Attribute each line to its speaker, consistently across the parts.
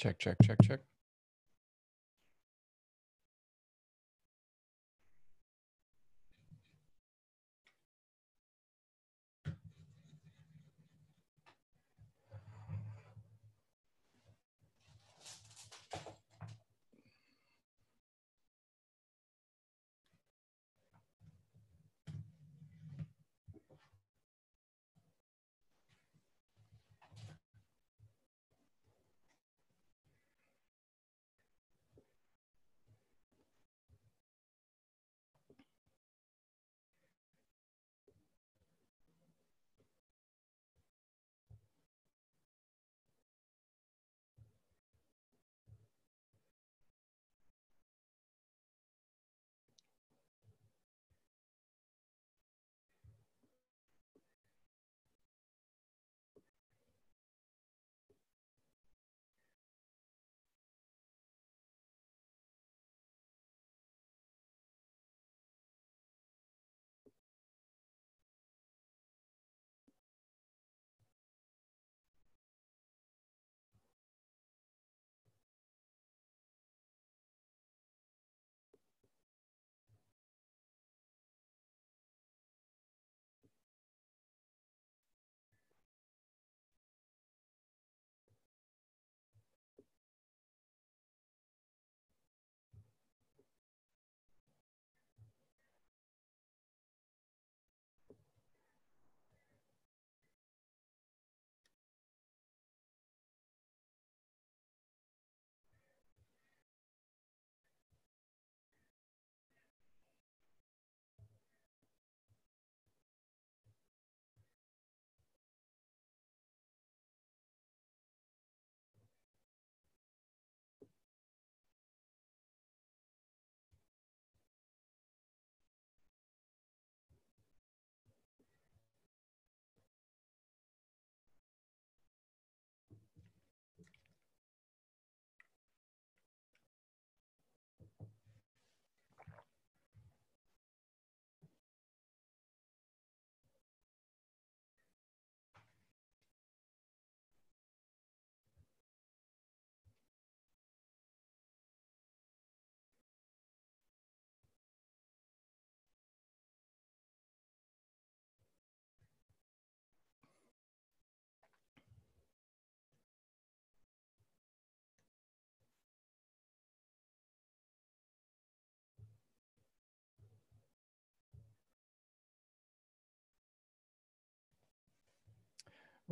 Speaker 1: Check, check, check, check.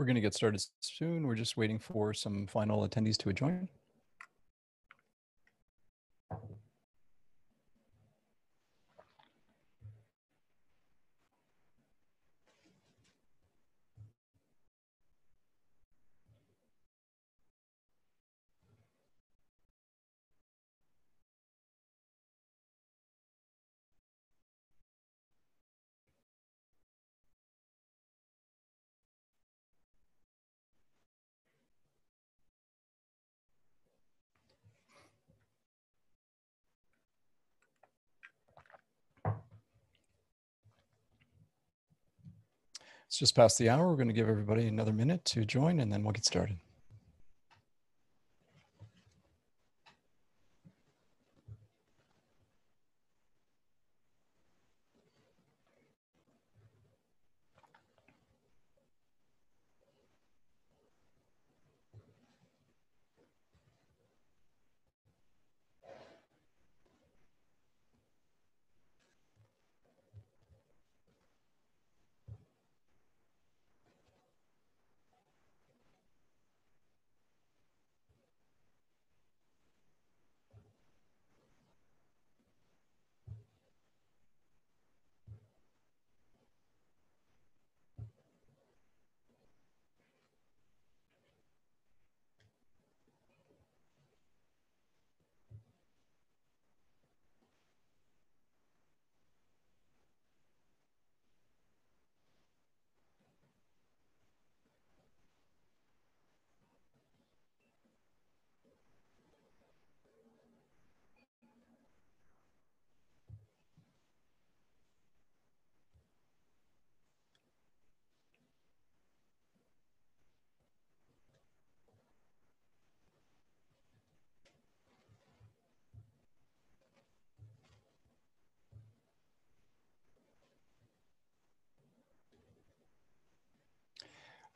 Speaker 1: We're going to get started soon. We're just waiting for some final attendees to join. It's just past the hour. We're going to give everybody another minute to join, and then we'll get started.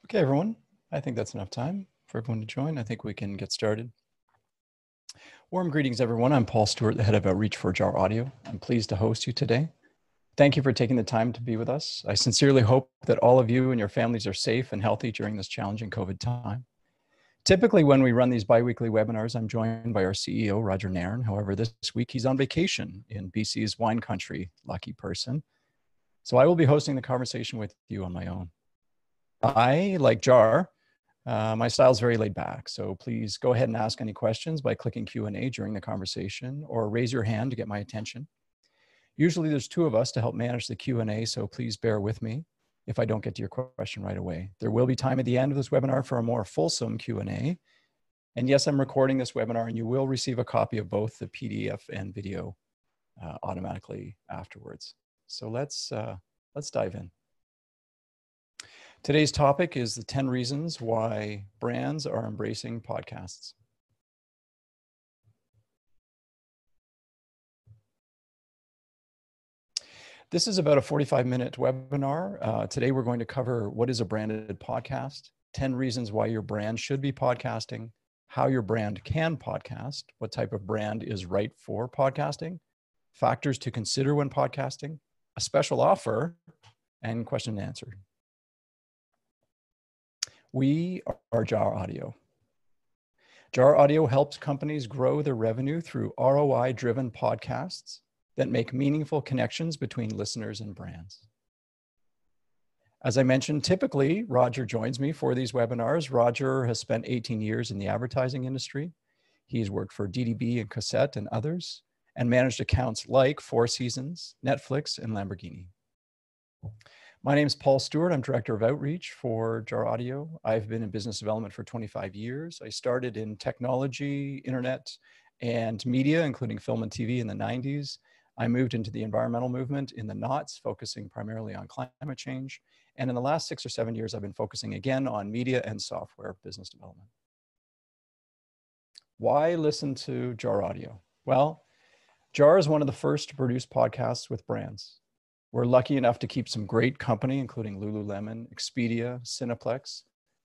Speaker 1: Okay, everyone. I think that's enough time for everyone to join. I think we can get started. Warm greetings, everyone. I'm Paul Stewart, the head of Outreach for Jar Audio. I'm pleased to host you today. Thank you for taking the time to be with us. I sincerely hope that all of you and your families are safe and healthy during this challenging COVID time. Typically, when we run these bi-weekly webinars, I'm joined by our CEO, Roger Nairn. However, this week he's on vacation in BC's wine country, lucky person. So I will be hosting the conversation with you on my own. I, like Jar, my style is very laid back, so please go ahead and ask any questions by clicking Q&A during the conversation or raise your hand to get my attention. Usually there's two of us to help manage the Q&A, so please bear with me if I don't get to your question right away. There will be time at the end of this webinar for a more fulsome Q&A. And yes, I'm recording this webinar and you will receive a copy of both the PDF and video automatically afterwards. So let's dive in. Today's topic is the 10 reasons why brands are embracing podcasts. This is about a 45-minute webinar. Today we're going to cover what is a branded podcast, 10 reasons why your brand should be podcasting, how your brand can podcast, what type of brand is right for podcasting, factors to consider when podcasting, a special offer, and question and answer. We are Jar Audio. Jar Audio helps companies grow their revenue through ROI-driven podcasts that make meaningful connections between listeners and brands. As I mentioned, typically, Roger joins me for these webinars. Roger has spent 18 years in the advertising industry. He's worked for DDB and Cassette and others, and managed accounts like Four Seasons, Netflix, and Lamborghini. My name is Paul Stewart. I'm Director of Outreach for Jar Audio. I've been in business development for 25 years. I started in technology, internet, and media, including film and TV in the 90s. I moved into the environmental movement in the noughts, focusing primarily on climate change. And in the last 6 or 7 years, I've been focusing again on media and software business development. Why listen to Jar Audio? Well, Jar is one of the first to produce podcasts with brands. We're lucky enough to keep some great company, including Lululemon, Expedia, Cineplex,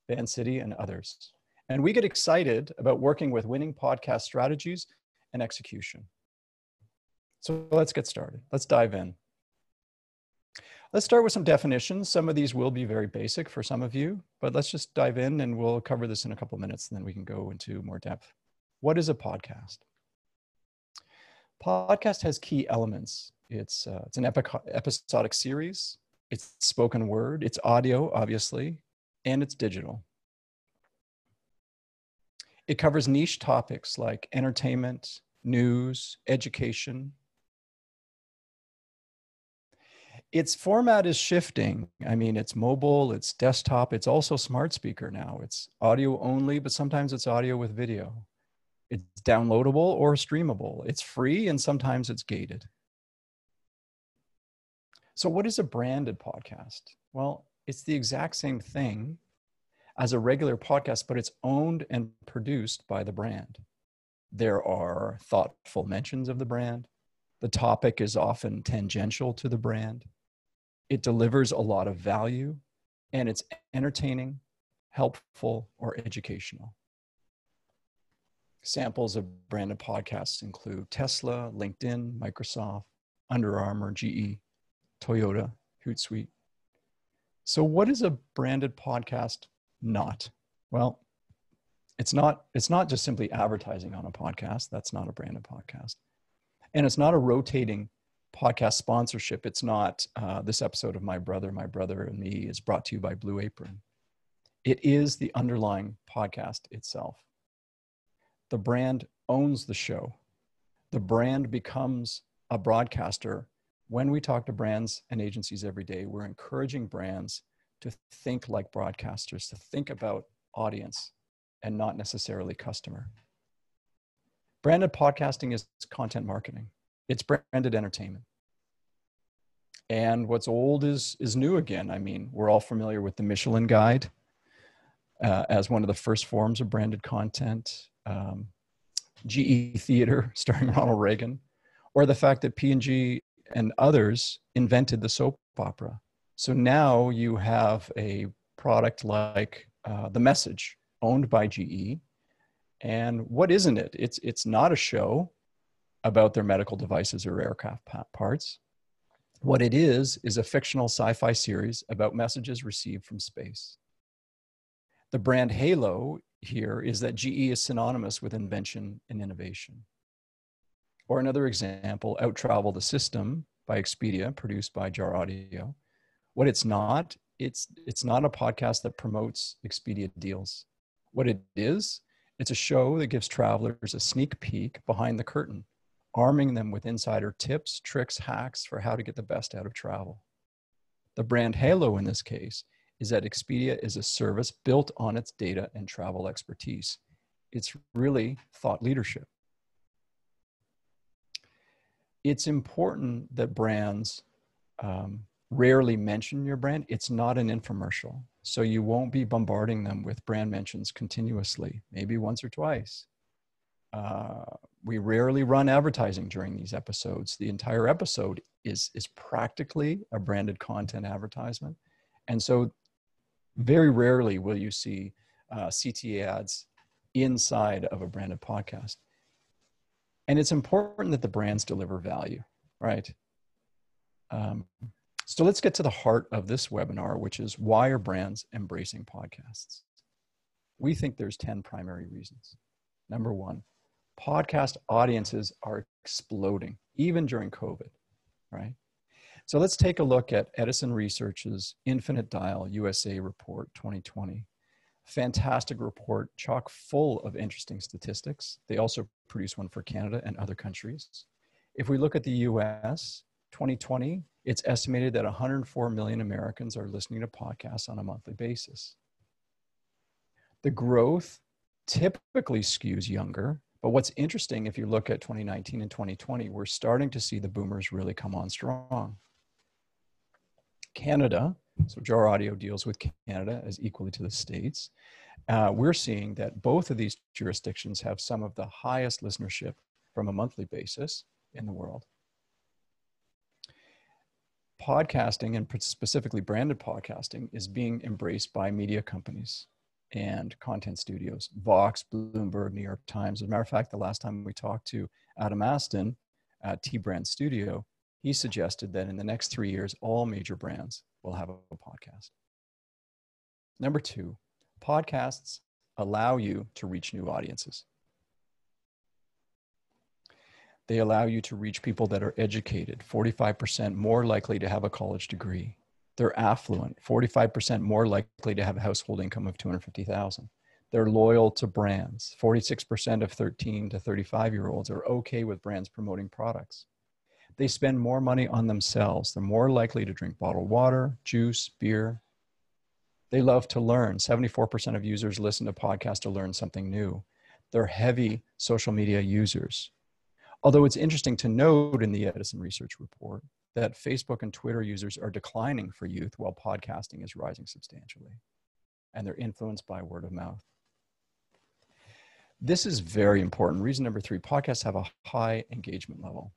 Speaker 1: Van City, and others. And we get excited about working with winning podcast strategies and execution. So let's get started. Let's dive in. Let's start with some definitions. Some of these will be very basic for some of you, but let's just dive in and we'll cover this in a couple of minutes, and then we can go into more depth. What is a podcast? Podcast has key elements. It's an episodic series, it's spoken word, it's audio, obviously, and it's digital. It covers niche topics like entertainment, news, education. Its format is shifting. I mean, it's mobile, it's desktop, it's also smart speaker now. It's audio only, but sometimes it's audio with video. It's downloadable or streamable. It's free and sometimes it's gated. So what is a branded podcast? Well, it's the exact same thing as a regular podcast, but it's owned and produced by the brand. There are thoughtful mentions of the brand. The topic is often tangential to the brand. It delivers a lot of value, and it's entertaining, helpful, or educational. Samples of branded podcasts include Tesla, LinkedIn, Microsoft, Under Armour, GE, Toyota, Hootsuite. So what is a branded podcast not? Well, it's not just simply advertising on a podcast. That's not a branded podcast. And it's not a rotating podcast sponsorship. It's not this episode of My Brother and Me is brought to you by Blue Apron. It is the underlying podcast itself. The brand owns the show. The brand becomes a broadcaster. When we talk to brands and agencies every day, we're encouraging brands to think like broadcasters, to think about audience and not necessarily customer. Branded podcasting is content marketing. It's branded entertainment. And what's old is new again. I mean, we're all familiar with the Michelin Guide as one of the first forms of branded content. GE Theater starring Ronald Reagan, or the fact that P&G and others invented the soap opera. So now you have a product like The Message, owned by GE. And what isn't it? It's not a show about their medical devices or aircraft parts. What it is a fictional sci-fi series about messages received from space. The brand halo here is that GE is synonymous with invention and innovation. Or another example, Out Travel the System by Expedia, produced by Jar Audio. What it's not a podcast that promotes Expedia deals. What it is, it's a show that gives travelers a sneak peek behind the curtain, arming them with insider tips, tricks, hacks for how to get the best out of travel. The brand halo in this case is that Expedia is a service built on its data and travel expertise. It's really thought leadership. It's important that brands rarely mention your brand. It's not an infomercial. So you won't be bombarding them with brand mentions continuously, maybe once or twice. We rarely run advertising during these episodes. The entire episode is practically a branded content advertisement. And so very rarely will you see CTA ads inside of a branded podcast. And it's important that the brands deliver value, right? So let's get to the heart of this webinar, which is why are brands embracing podcasts? We think there's 10 primary reasons. Number one, podcast audiences are exploding, even during COVID, right? So let's take a look at Edison Research's Infinite Dial USA Report 2020. Fantastic report, chock full of interesting statistics. They also produce one for Canada and other countries. If we look at the US, 2020, it's estimated that 104 million Americans are listening to podcasts on a monthly basis. The growth typically skews younger, but what's interesting, if you look at 2019 and 2020, we're starting to see the boomers really come on strong. Canada, so Jar Audio deals with Canada as equally to the States. We're seeing that both of these jurisdictions have some of the highest listenership from a monthly basis in the world. Podcasting, and specifically branded podcasting, is being embraced by media companies and content studios. Vox, Bloomberg, New York Times. As a matter of fact, the last time we talked to Adam Aston at T-Brand Studio, he suggested that in the next 3 years, all major brands will have a podcast. Number two, podcasts allow you to reach new audiences. They allow you to reach people that are educated, 45% more likely to have a college degree. They're affluent, 45% more likely to have a household income of $250,000. They're loyal to brands. 46% of 13 to 35-year-olds are okay with brands promoting products. They spend more money on themselves. They're more likely to drink bottled water, juice, beer. They love to learn. 74% of users listen to podcasts to learn something new. They're heavy social media users. Although it's interesting to note in the Edison Research report that Facebook and Twitter users are declining for youth while podcasting is rising substantially. And they're influenced by word of mouth. This is very important. Reason number three, podcasts have a high engagement level.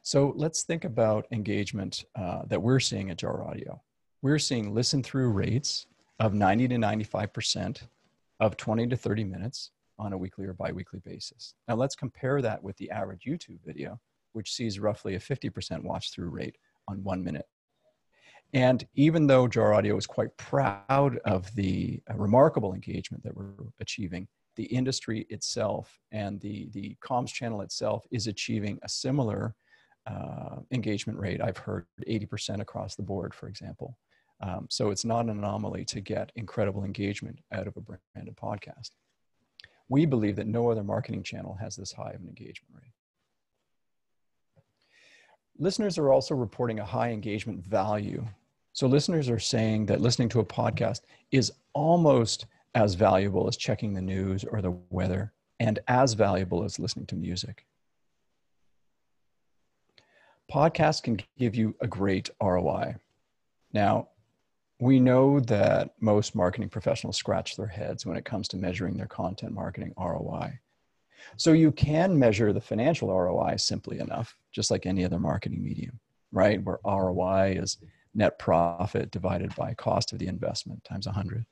Speaker 1: So let's think about engagement that we're seeing at Jar Audio. We're seeing listen through rates of 90 to 95% of 20 to 30 minutes on a weekly or biweekly basis. Now let's compare that with the average YouTube video, which sees roughly a 50% watch through rate on 1 minute. And even though Jar Audio is quite proud of the remarkable engagement that we're achieving, the industry itself and the comms channel itself is achieving a similar engagement rate. I've heard 80% across the board, for example. So it's not an anomaly to get incredible engagement out of a branded podcast. We believe that no other marketing channel has this high of an engagement rate. Listeners are also reporting a high engagement value. So listeners are saying that listening to a podcast is almost as valuable as checking the news or the weather, and as valuable as listening to music. Podcasts can give you a great ROI. Now, we know that most marketing professionals scratch their heads when it comes to measuring their content marketing ROI. So you can measure the financial ROI simply enough, just like any other marketing medium, right? Where ROI is net profit divided by cost of the investment times 100.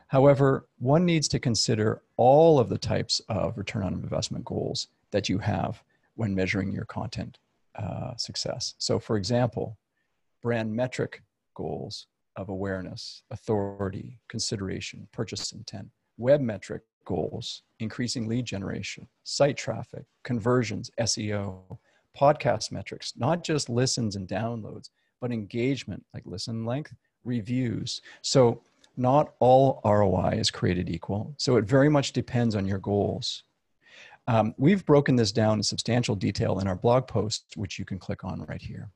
Speaker 1: However, one needs to consider all of the types of return on investment goals that you have when measuring your content success. So for example, brand metric goals of awareness, authority, consideration, purchase intent, web metric goals, increasing lead generation, site traffic, conversions, SEO, podcast metrics, not just listens and downloads, but engagement, like listen length, reviews. So not all ROI is created equal. So it very much depends on your goals. We've broken this down in substantial detail in our blog post, which you can click on right here.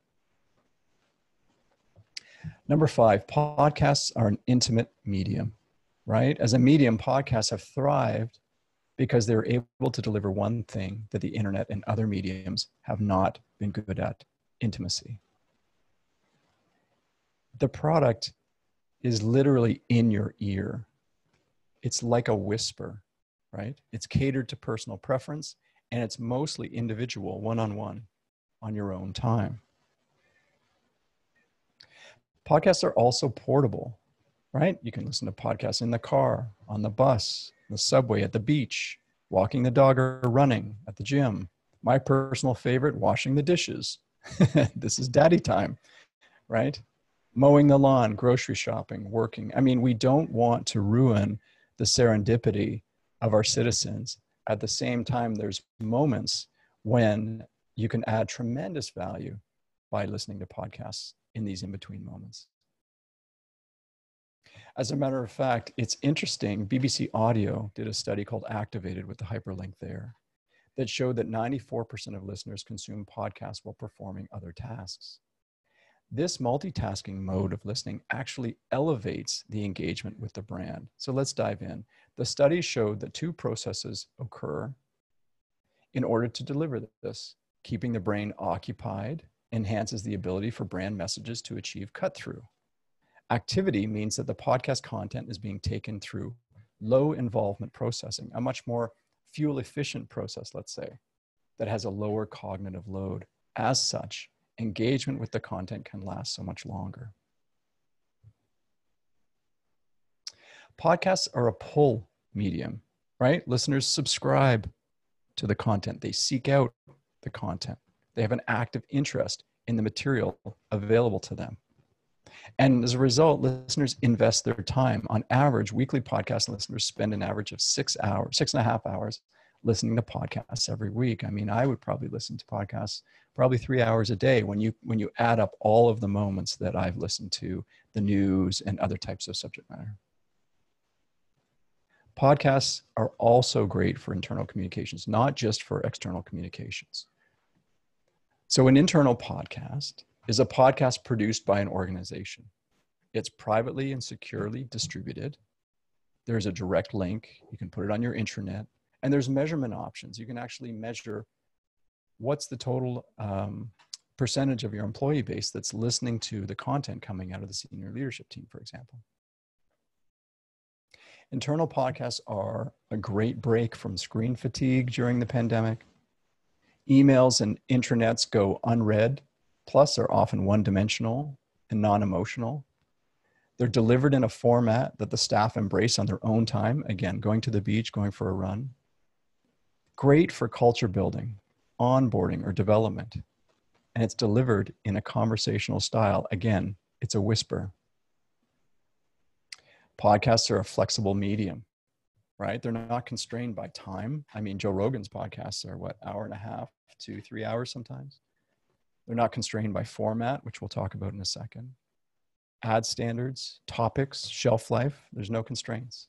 Speaker 1: Number 5, podcasts are an intimate medium, right? As a medium, podcasts have thrived because they're able to deliver one thing that the internet and other mediums have not been good at: intimacy. The product is literally in your ear. It's like a whisper, right? It's catered to personal preference, and it's mostly individual, one-on-one, on your own time. Podcasts are also portable, right? You can listen to podcasts in the car, on the bus, the subway, at the beach, walking the dog or running, at the gym. My personal favorite, washing the dishes. This is daddy time, right? Mowing the lawn, grocery shopping, working. I mean, we don't want to ruin the serendipity of our citizens. At the same time, there's moments when you can add tremendous value by listening to podcasts in these in-between moments. As a matter of fact, it's interesting, BBC Audio did a study called Activated, with the hyperlink there, that showed that 94% of listeners consume podcasts while performing other tasks. This multitasking mode of listening actually elevates the engagement with the brand. So let's dive in. The study showed that 2 processes occur in order to deliver this. Keeping the brain occupied enhances the ability for brand messages to achieve cut-through. Activity means that the podcast content is being taken through low involvement processing, a much more fuel efficient process, let's say, that has a lower cognitive load. As such, engagement with the content can last so much longer. Podcasts are a pull medium, right? Listeners subscribe to the content. They seek out the content. They have an active interest in the material available to them. And as a result, listeners invest their time. On average, weekly podcast listeners spend an average of 6 hours, 6.5 hours listening to podcasts every week. I mean, I would probably listen to podcasts probably 3 hours a day when you add up all of the moments that I've listened to the news and other types of subject matter. Podcasts are also great for internal communications, not just for external communications. So an internal podcast is a podcast produced by an organization. It's privately and securely distributed. There's a direct link. You can put it on your intranet. And there's measurement options. You can actually measure what's the total percentage of your employee base that's listening to the content coming out of the senior leadership team, for example. Internal podcasts are a great break from screen fatigue during the pandemic. Emails and intranets go unread, plus are often one-dimensional and non-emotional. They're delivered in a format that the staff embrace on their own time. Again, going to the beach, going for a run. Great for culture building, onboarding, or development. And it's delivered in a conversational style. Again, it's a whisper. Podcasts are a flexible medium, right? They're not constrained by time. I mean, Joe Rogan's podcasts are what, 1.5 to 3 hours sometimes. They're not constrained by format, which we'll talk about in a second. Ad standards, topics, shelf life, there's no constraints.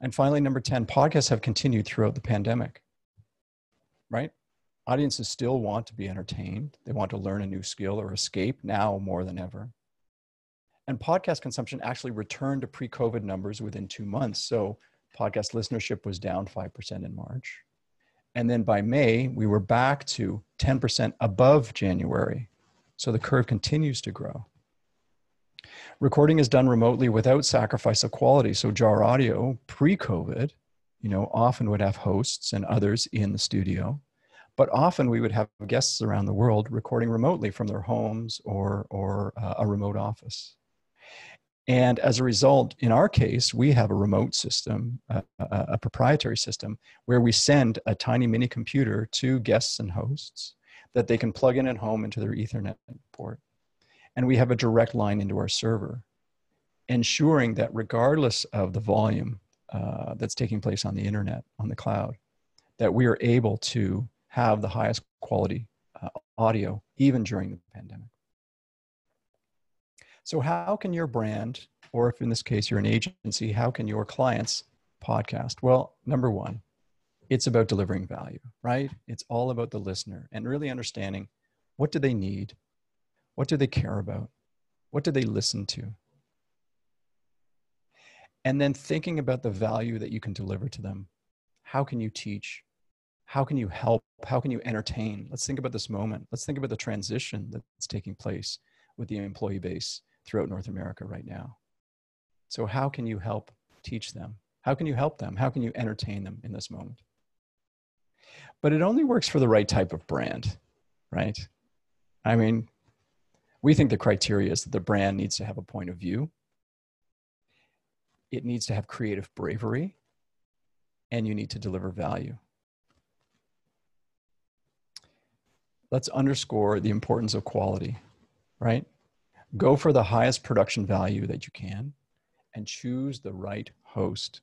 Speaker 1: And finally, number 10, podcasts have continued throughout the pandemic, right? Audiences still want to be entertained. They want to learn a new skill or escape now more than ever. And podcast consumption actually returned to pre-COVID numbers within 2 months. So podcast listenership was down 5% in March. And then by May, we were back to 10% above January. So the curve continues to grow. Recording is done remotely without sacrifice of quality. So Jar Audio, pre-COVID, often would have hosts and others in the studio. But often we would have guests around the world recording remotely from their homes or a remote office. And as a result, in our case, we have a remote system, a proprietary system, where we send a tiny mini computer to guests and hosts that they can plug in at home into their Ethernet port. And we have a direct line into our server, ensuring that regardless of the volume that's taking place on the internet, on the cloud, that we are able to have the highest quality audio, even during the pandemic. So how can your brand, or if in this case you're an agency, how can your clients podcast? Well, number one, it's about delivering value, right? It's all about the listener and really understanding, what do they need? What do they care about? What do they listen to? And then thinking about the value that you can deliver to them. How can you teach? How can you help? How can you entertain? Let's think about this moment. Let's think about the transition that's taking place with the employee base throughout North America right now. So how can you help teach them? How can you help them? How can you entertain them in this moment? But it only works for the right type of brand, right? I mean, we think the criteria is that the brand needs to have a point of view. It needs to have creative bravery, and you need to deliver value. Let's underscore the importance of quality, right? Go for the highest production value that you can and choose the right host.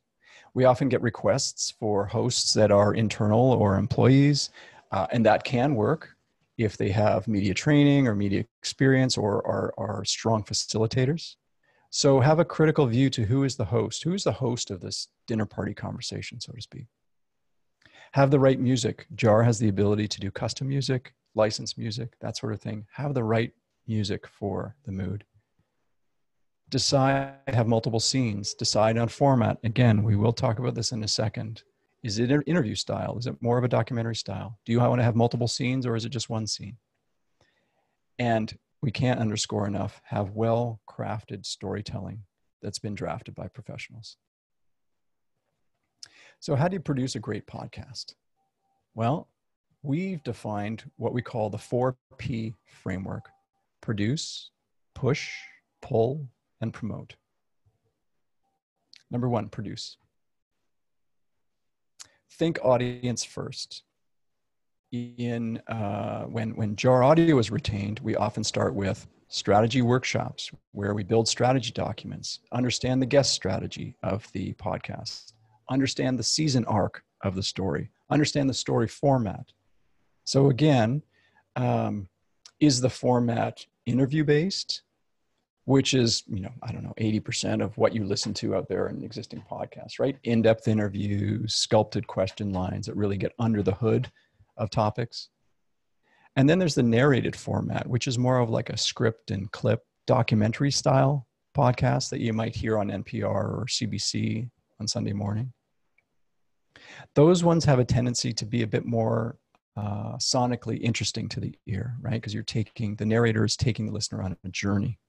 Speaker 1: We often get requests for hosts that are internal or employees, and that can work if they have media training or media experience or are strong facilitators. So have a critical view to who is the host. Who is the host of this dinner party conversation, so to speak? Have the right music. JAR has the ability to do custom music, licensed music, that sort of thing. Have the right music for the mood. Decide, have multiple scenes. Decide on format. Again, we will talk about this in a second. Is it an interview style? Is it more of a documentary style? Do you want to have multiple scenes, or is it just one scene? And we can't underscore enough, have well-crafted storytelling that's been drafted by professionals. So how do you produce a great podcast? Well, we've defined what we call the 4P framework: produce, push, pull, and promote. Number one, produce. Think audience first. When JAR Audio is retained, we often start with strategy workshops where we build strategy documents, understand the guest strategy of the podcast, understand the season arc of the story, understand the story format. So again, is the format interview-based, which is, 80% of what you listen to out there in existing podcasts, right? In-depth interviews, sculpted question lines that really get under the hood of topics. And then there's the narrated format, which is more of like a script and clip documentary style podcast that you might hear on NPR or CBC on Sunday morning. Those ones have a tendency to be a bit more sonically interesting to the ear, right? Because the narrator is taking the listener on a journey.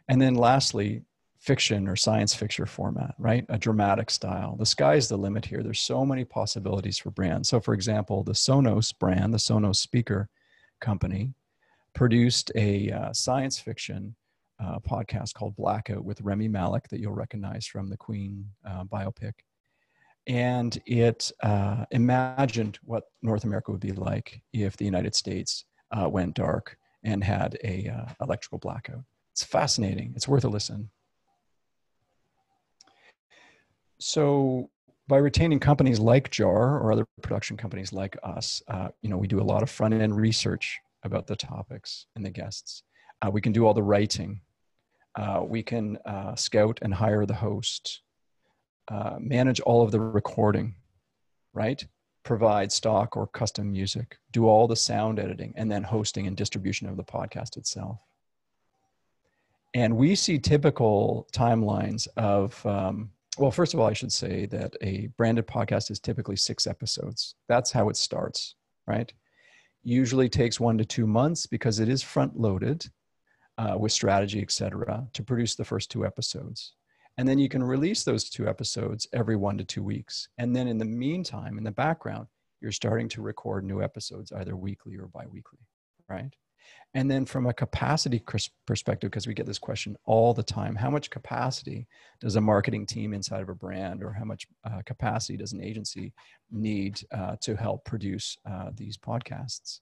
Speaker 1: And then lastly, fiction or science fiction format, right? A dramatic style. The sky's the limit here. There's so many possibilities for brands. So for example, the Sonos brand, the Sonos speaker company, produced a science fiction podcast called Blackout with Rami Malek that you'll recognize from the Queen biopic. And it imagined what North America would be like if the United States went dark and had a electrical blackout. It's fascinating. It's worth a listen. So by retaining companies like JAR or other production companies like us, we do a lot of front-end research about the topics and the guests. We can do all the writing. We can scout and hire the host, manage all of the recording, right? Provide stock or custom music, do all the sound editing, and then hosting and distribution of the podcast itself. And we see typical timelines of, well, first of all, I should say that a branded podcast is typically 6 episodes. That's how it starts, right? Usually takes 1 to 2 months because it is front loaded with strategy, et cetera, to produce the first 2 episodes. And then you can release those 2 episodes every 1 to 2 weeks. And then in the meantime, in the background, you're starting to record new episodes either weekly or bi-weekly, right? And then from a capacity perspective, because we get this question all the time, how much capacity does a marketing team inside of a brand, or how much capacity does an agency need to help produce these podcasts?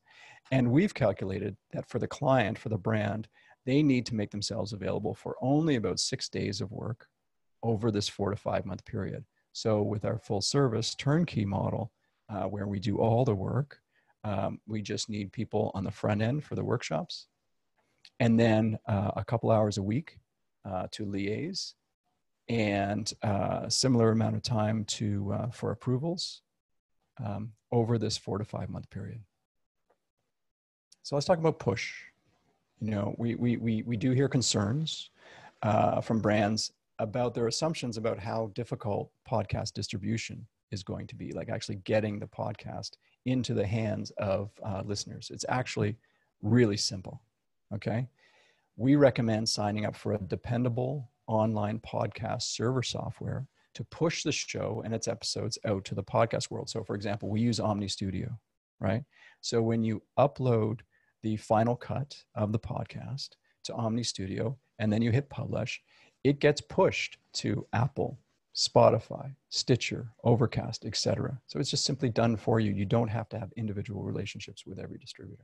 Speaker 1: And we've calculated that for the client, for the brand, they need to make themselves available for only about 6 days of work over this 4 to 5 month period. So with our full service turnkey model, where we do all the work, we just need people on the front end for the workshops, and then a couple hours a week to liaise, and a similar amount of time for approvals over this 4 to 5 month period. So let's talk about push. You know, we do hear concerns from brands about their assumptions about how difficult podcast distribution is going to be, like actually getting the podcast into the hands of listeners. It's actually really simple, okay? We recommend signing up for a dependable online podcast server software to push the show and its episodes out to the podcast world. So for example, we use Omni Studio, right? So when you upload the final cut of the podcast to Omni Studio, and then you hit publish, it gets pushed to Apple, Spotify, Stitcher, Overcast, etc. So it's just simply done for you. You don't have to have individual relationships with every distributor.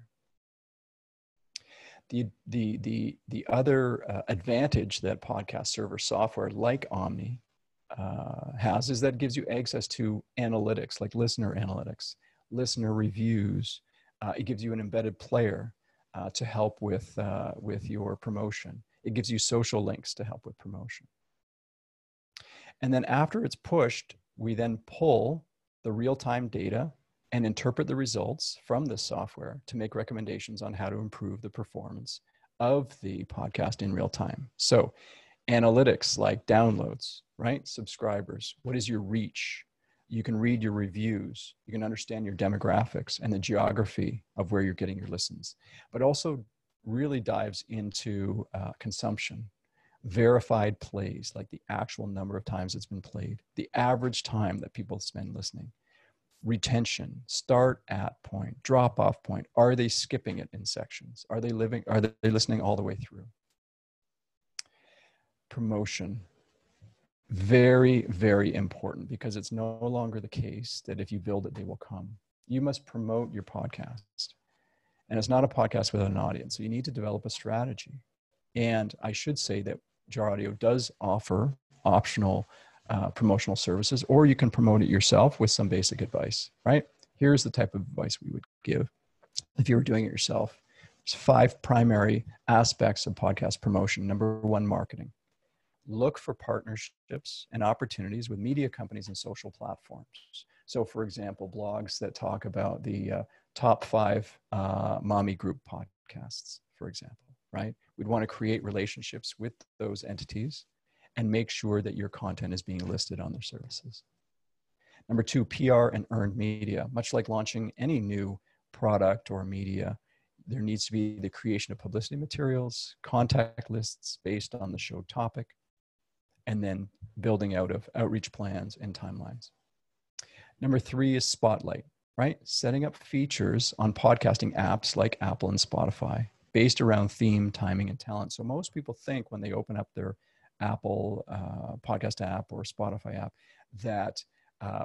Speaker 1: The other advantage that podcast server software like Omni has is that it gives you access to analytics, like listener analytics, listener reviews. It gives you an embedded player to help with your promotion. It gives you social links to help with promotion. And then after it's pushed, we then pull the real-time data and interpret the results from this software to make recommendations on how to improve the performance of the podcast in real time. So analytics like downloads, right? Subscribers, what is your reach? You can read your reviews. You can understand your demographics and the geography of where you're getting your listens, but also really dives into consumption, verified plays, like the actual number of times it's been played, the average time that people spend listening, retention, start at point, drop off point. Are they skipping it in sections? Are they listening all the way through? Promotion. Very, very important, because it's no longer the case that if you build it, they will come. You must promote your podcast. And it's not a podcast without an audience. So you need to develop a strategy. And I should say that Jar Audio does offer optional promotional services, or you can promote it yourself with some basic advice, right? Here's the type of advice we would give if you were doing it yourself. There's 5 primary aspects of podcast promotion. Number 1, marketing. Look for partnerships and opportunities with media companies and social platforms. So for example, blogs that talk about the top 5 mommy group podcasts, for example, right? We'd want to create relationships with those entities and make sure that your content is being listed on their services. Number 2, PR and earned media. Much like launching any new product or media, there needs to be the creation of publicity materials, contact lists based on the show topic, and then building out of outreach plans and timelines. Number 3 is spotlight, right? Setting up features on podcasting apps like Apple and Spotify based around theme, timing, and talent. So most people think when they open up their Apple podcast app or Spotify app that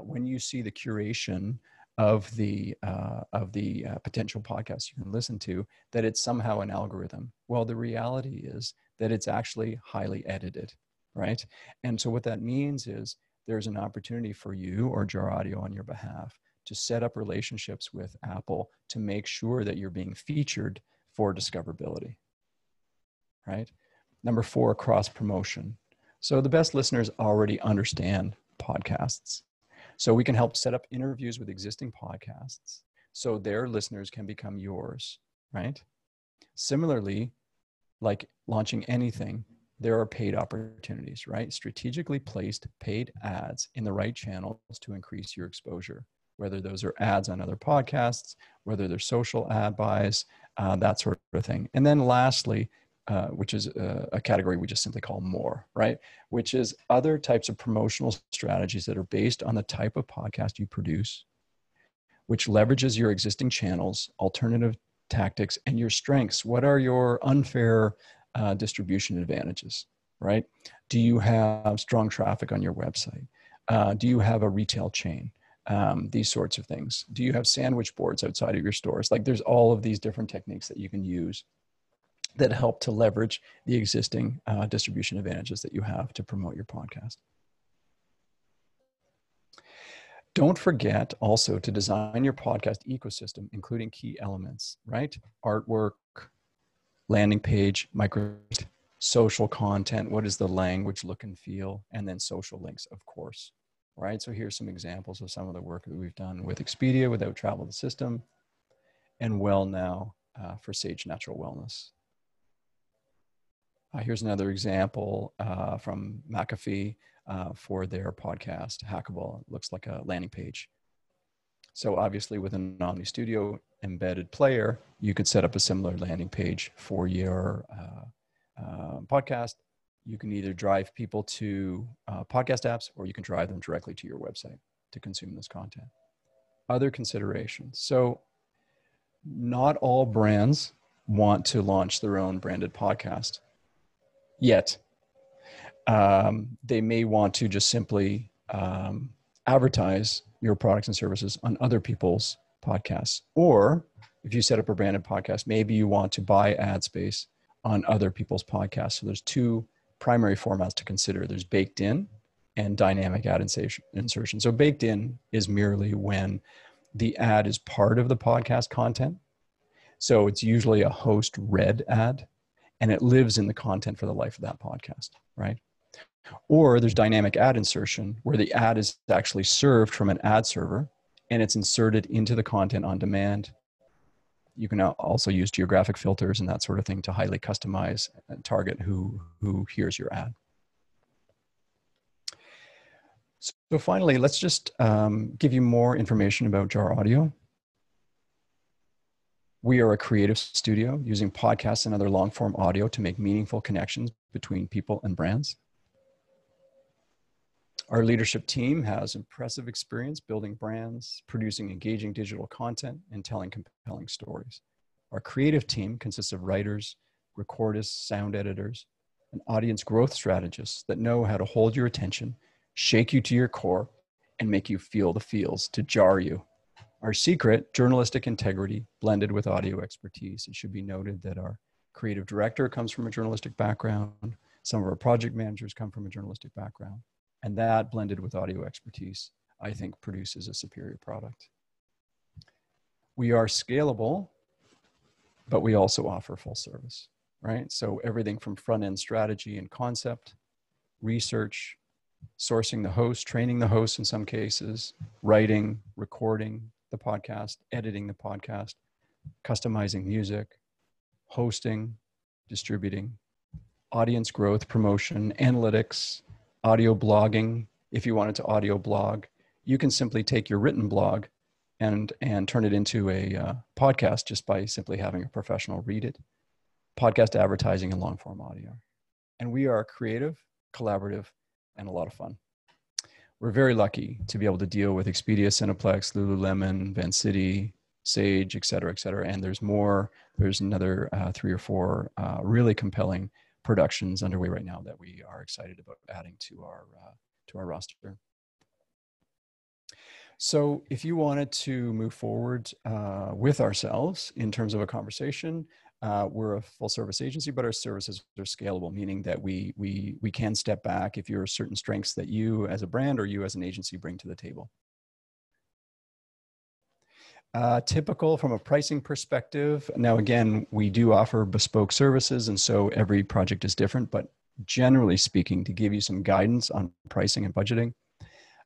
Speaker 1: when you see the curation of the potential podcasts you can listen to, that it's somehow an algorithm. Well, the reality is that it's actually highly edited, right? And so what that means is there's an opportunity for you or Jar Audio on your behalf to set up relationships with Apple to make sure that you're being featured for discoverability, right? Number 4, cross promotion. So the best listeners already understand podcasts. So we can help set up interviews with existing podcasts so their listeners can become yours, right? Similarly, like launching anything, there are paid opportunities, right? Strategically placed paid ads in the right channels to increase your exposure, whether those are ads on other podcasts, whether they're social ad buys, that sort of thing. And then lastly, which is a category we just simply call more, right? Which is other types of promotional strategies that are based on the type of podcast you produce, which leverages your existing channels, alternative tactics, and your strengths. What are your unfair distribution advantages, right? Do you have strong traffic on your website? Do you have a retail chain? These sorts of things. Do you have sandwich boards outside of your stores? Like, there's all of these different techniques that you can use that help to leverage the existing distribution advantages that you have to promote your podcast. Don't forget also to design your podcast ecosystem, including key elements, right? Artwork, landing page, micro, social content, what is the language, look and feel, and then social links, of course, right? So here's some examples of some of the work that we've done with Expedia, without travel the system, and Well Now for Sage Natural Wellness. Here's another example from McAfee for their podcast, Hackable. It looks like a landing page. So obviously with an Omni Studio embedded player, you could set up a similar landing page for your podcast. You can either drive people to podcast apps, or you can drive them directly to your website to consume this content. Other considerations. So not all brands want to launch their own branded podcast yet. They may want to just simply advertise your products and services on other people's podcasts. Or if you set up a branded podcast, maybe you want to buy ad space on other people's podcasts. So there's two primary formats to consider. There's baked in and dynamic ad insertion. So baked in is merely when the ad is part of the podcast content. So it's usually a host read ad, and it lives in the content for the life of that podcast, right? Or there's dynamic ad insertion, where the ad is actually served from an ad server and it's inserted into the content on demand. You can also use geographic filters and that sort of thing to highly customize and target who hears your ad. So finally, let's just give you more information about Jar Audio. We are a creative studio using podcasts and other long-form audio to make meaningful connections between people and brands. Our leadership team has impressive experience building brands, producing engaging digital content, and telling compelling stories. Our creative team consists of writers, recordists, sound editors, and audience growth strategists that know how to hold your attention, shake you to your core, and make you feel the feels to jar you. Our secret, journalistic integrity blended with audio expertise. It should be noted that our creative director comes from a journalistic background. Some of our project managers come from a journalistic background. And that blended with audio expertise, I think, produces a superior product. We are scalable, but we also offer full service, right? So everything from front-end strategy and concept, research, sourcing the host, training the host in some cases, writing, recording the podcast, editing the podcast, customizing music, hosting, distributing, audience growth, promotion, analytics, audio blogging. If you wanted to audio blog, you can simply take your written blog and turn it into a podcast just by simply having a professional read it. Podcast advertising and long form audio. And we are creative, collaborative, and a lot of fun. We're very lucky to be able to deal with Expedia, Cineplex, Lululemon, Vancity, Sage, et cetera, et cetera. And there's more. There's another 3 or 4 really compelling productions underway right now that we are excited about adding to our roster. So if you wanted to move forward with ourselves in terms of a conversation, we're a full service agency, but our services are scalable, meaning that we can step back if there are certain strengths that you as a brand or you as an agency bring to the table. Typical from a pricing perspective. Now, again, we do offer bespoke services, and so every project is different, but generally speaking, to give you some guidance on pricing and budgeting,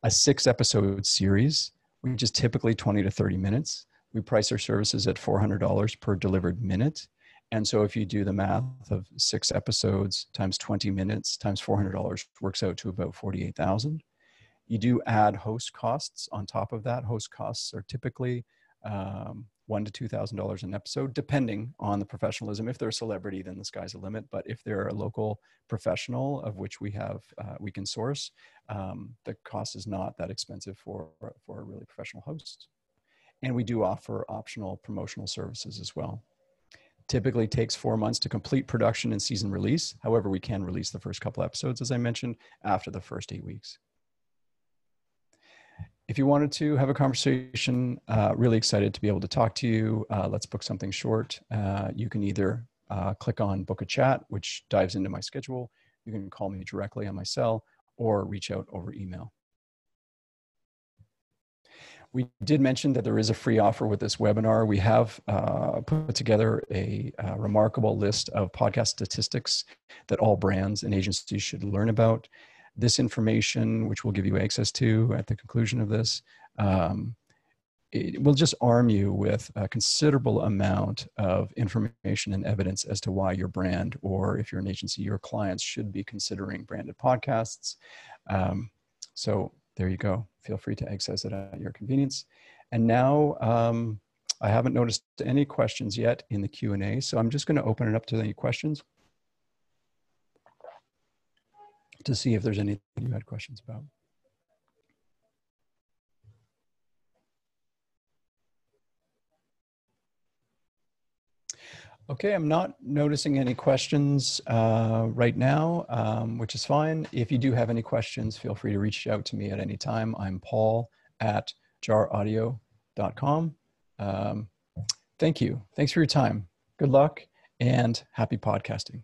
Speaker 1: a 6-episode series, which is typically 20 to 30 minutes. We price our services at $400 per delivered minute. And so if you do the math of 6 episodes times 20 minutes times $400 works out to about $48,000. You do add host costs on top of that. Host costs are typically $1,000 to $2,000 an episode, depending on the professionalism. If they're a celebrity, then the sky's the limit. But if they're a local professional, of which we can source, the cost is not that expensive for a really professional host. And we do offer optional promotional services as well. Typically takes 4 months to complete production and season release. However, we can release the first couple episodes, as I mentioned, after the first 8 weeks. If you wanted to have a conversation, really excited to be able to talk to you. Let's book something short. You can either click on book a chat, which dives into my schedule. You can call me directly on my cell or reach out over email. We did mention that there is a free offer with this webinar. We have put together a remarkable list of podcast statistics that all brands and agencies should learn about. This information, which we'll give you access to at the conclusion of this, it will just arm you with a considerable amount of information and evidence as to why your brand, or if you're an agency, your clients should be considering branded podcasts. So there you go. Feel free to access it at your convenience. And now I haven't noticed any questions yet in the Q&A, so I'm just going to open it up to any questions to see if there's anything you had questions about. Okay, I'm not noticing any questions right now, which is fine. If you do have any questions, feel free to reach out to me at any time. I'm Paul at jaraudio.com. Thank you. Thanks for your time. Good luck and happy podcasting.